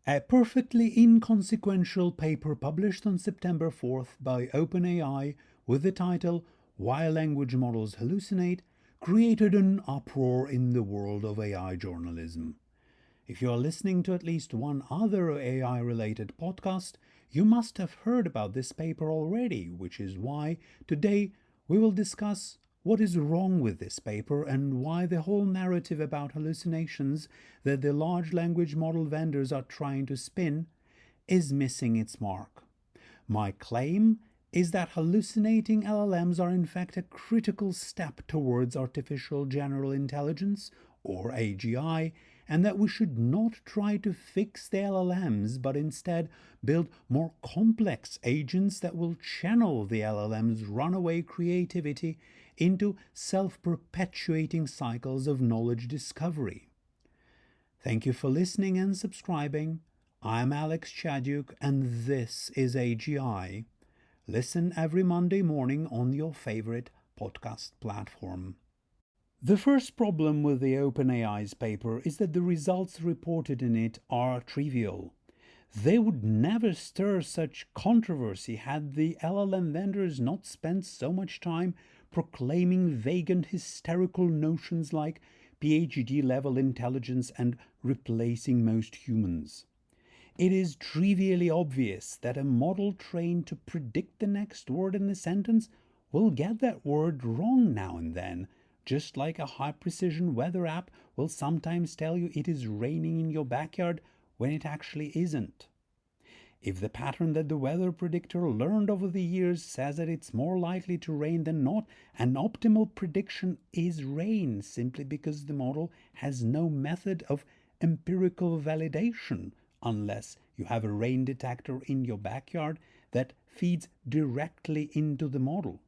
A perfectly inconsequential paper published on September 4th by OpenAI with the title Why Language Models Hallucinate created an uproar in the world of AI journalism. If you are listening to at least one other AI-related podcast, you must have heard about this paper already, which is why today we will discuss what is wrong with this paper and why the whole narrative about hallucinations that the large language model vendors are trying to spin is missing its mark. My claim is that hallucinating LLMs are in fact a critical step towards artificial general intelligence, or AGI, and that we should not try to fix the LLMs but instead build more complex agents that will channel the LLM's runaway creativity into self-perpetuating cycles of knowledge discovery. Thank you for listening and subscribing. I'm Alex Chadyuk, and this is AGI. Listen every Monday morning on your favorite podcast platform. The first problem with the OpenAI's paper is that the results reported in it are trivial. They would never stir such controversy had the LLM vendors not spent so much time proclaiming vague and hysterical notions like PhD-level intelligence and replacing most humans. It is trivially obvious that a model trained to predict the next word in the sentence will get that word wrong now and then, just like a high-precision weather app will sometimes tell you it is raining in your backyard when it actually isn't. If the pattern that the weather predictor learned over the years says that it's more likely to rain than not, an optimal prediction is rain simply because the model has no method of empirical validation unless you have a rain detector in your backyard that feeds directly into the model.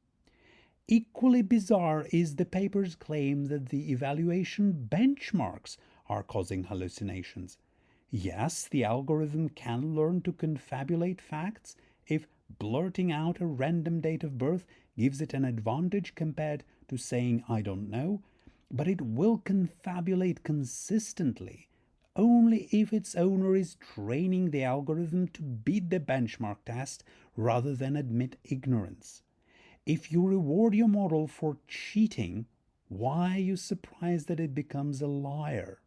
Equally bizarre is the paper's claim that the evaluation benchmarks are causing hallucinations. Yes, the algorithm can learn to confabulate facts if blurting out a random date of birth gives it an advantage compared to saying I don't know, but it will confabulate consistently only if its owner is training the algorithm to beat the benchmark test rather than admit ignorance. If you reward your model for cheating, why are you surprised that it becomes a liar?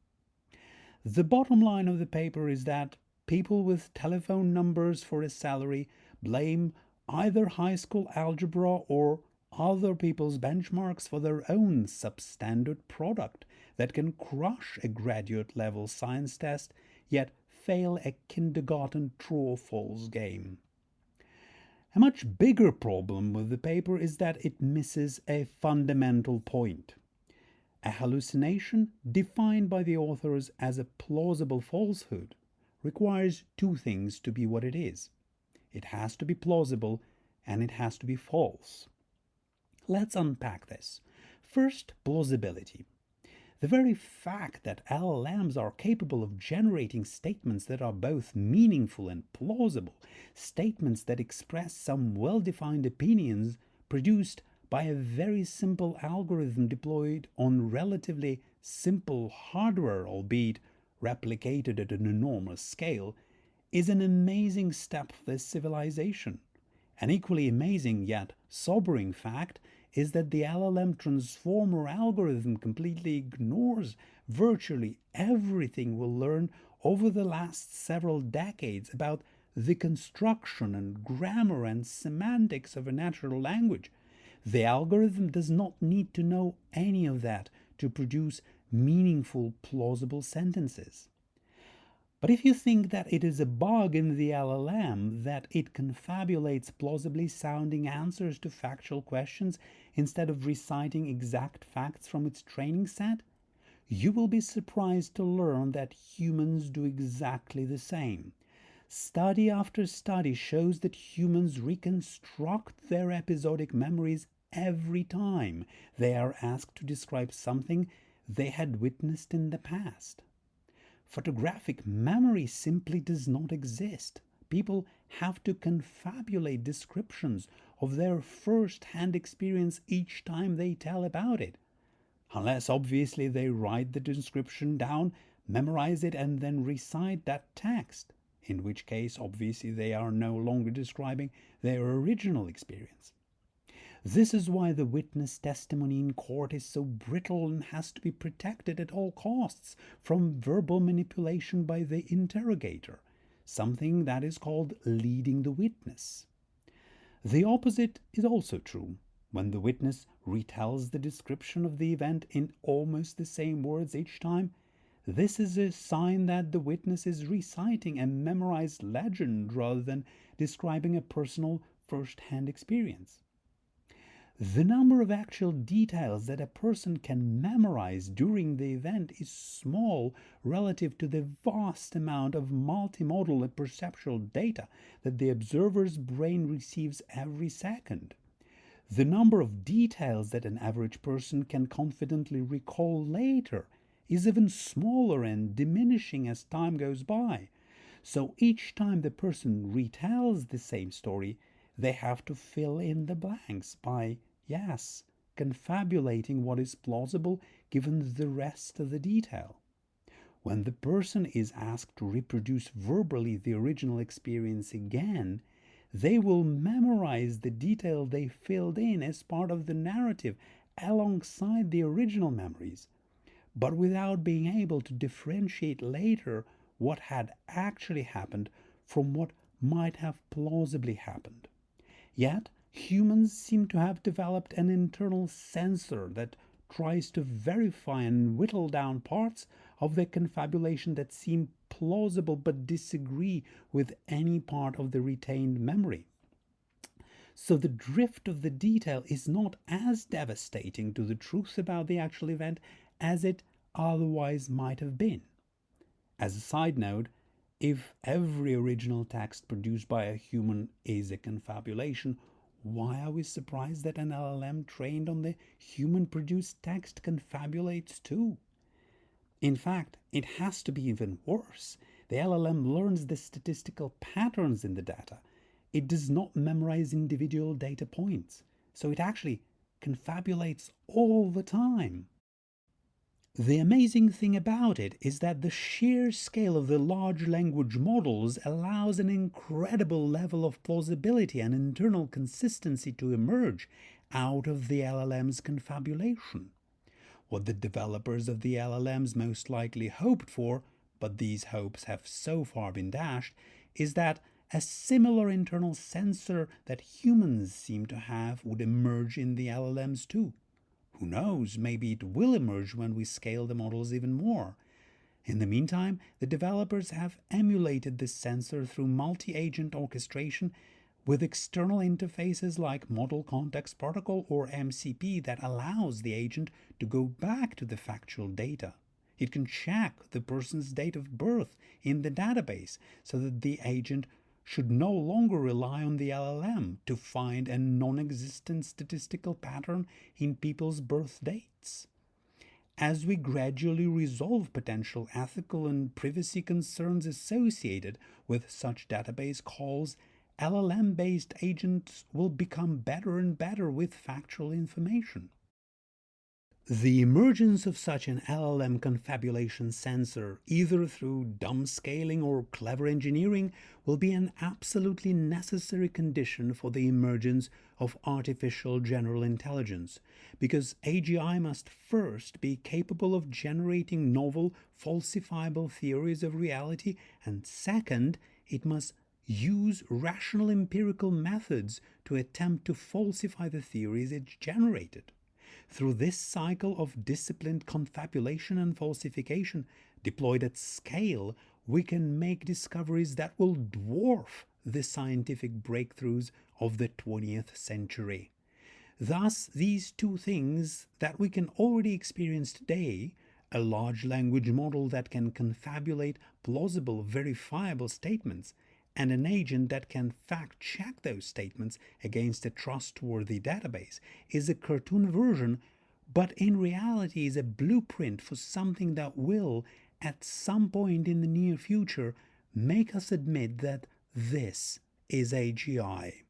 The bottom line of the paper is that people with telephone numbers for a salary blame either high school algebra or other people's benchmarks for their own substandard product that can crush a graduate-level science test, yet fail a kindergarten true or false game. A much bigger problem with the paper is that it misses a fundamental point. A hallucination, defined by the authors as a plausible falsehood, requires two things to be what it is. It has to be plausible and it has to be false. Let's unpack this. First, plausibility. The very fact that LLMs are capable of generating statements that are both meaningful and plausible, statements that express some well-defined opinions produced by a very simple algorithm deployed on relatively simple hardware, albeit replicated at an enormous scale, is an amazing step for this civilization. An equally amazing yet sobering fact is that the LLM transformer algorithm completely ignores virtually everything we'll learn over the last several decades about the construction and grammar and semantics of a natural language. The algorithm does not need to know any of that to produce meaningful, plausible sentences. But if you think that it is a bug in the LLM that it confabulates plausibly sounding answers to factual questions instead of reciting exact facts from its training set, you will be surprised to learn that humans do exactly the same. Study after study shows that humans reconstruct their episodic memories every time they are asked to describe something they had witnessed in the past. Photographic memory simply does not exist. People have to confabulate descriptions of their first-hand experience each time they tell about it. Unless obviously they write the description down, memorize it, and then recite that text. in which case, obviously, they are no longer describing their original experience. This is why the witness testimony in court is so brittle and has to be protected at all costs from verbal manipulation by the interrogator, something that is called leading the witness. The opposite is also true. When the witness retells the description of the event in almost the same words each time, this is a sign that the witness is reciting a memorized legend rather than describing a personal first-hand experience. The number of actual details that a person can memorize during the event is small relative to the vast amount of multimodal and perceptual data that the observer's brain receives every second. The number of details that an average person can confidently recall later is even smaller and diminishing as time goes by. So each time the person retells the same story, they have to fill in the blanks by, yes, confabulating what is plausible given the rest of the detail. When the person is asked to reproduce verbally the original experience again, they will memorize the detail they filled in as part of the narrative alongside the original memories, but without being able to differentiate later what had actually happened from what might have plausibly happened. Yet, humans seem to have developed an internal sensor that tries to verify and whittle down parts of the confabulation that seem plausible but disagree with any part of the retained memory. So the drift of the detail is not as devastating to the truth about the actual event as it otherwise might have been. As a side note, if every original text produced by a human is a confabulation, why are we surprised that an LLM trained on the human-produced text confabulates too? In fact, it has to be even worse. The LLM learns the statistical patterns in the data. It does not memorize individual data points, so it actually confabulates all the time. The amazing thing about it is that the sheer scale of the large language models allows an incredible level of plausibility and internal consistency to emerge out of the LLM's confabulation. What the developers of the LLMs most likely hoped for, but these hopes have so far been dashed, is that a similar internal sensor that humans seem to have would emerge in the LLMs too. Who knows, maybe it will emerge when we scale the models even more. In the meantime, the developers have emulated this sensor through multi-agent orchestration with external interfaces like Model Context Protocol or MCP that allows the agent to go back to the factual data. It can check the person's date of birth in the database so that the agent should no longer rely on the LLM to find a non-existent statistical pattern in people's birth dates. As we gradually resolve potential ethical and privacy concerns associated with such database calls, LLM-based agents will become better and better with factual information. The emergence of such an LLM confabulation sensor, either through dumb scaling or clever engineering, will be an absolutely necessary condition for the emergence of artificial general intelligence, because AGI must first be capable of generating novel, falsifiable theories of reality, and second, it must use rational empirical methods to attempt to falsify the theories it generated. Through this cycle of disciplined confabulation and falsification, deployed at scale, we can make discoveries that will dwarf the scientific breakthroughs of the 20th century. Thus, these two things that we can already experience today, a large language model that can confabulate plausible, verifiable statements, and an agent that can fact-check those statements against a trustworthy database, is a cartoon version, but in reality is a blueprint for something that will, at some point in the near future, make us admit that this is AGI.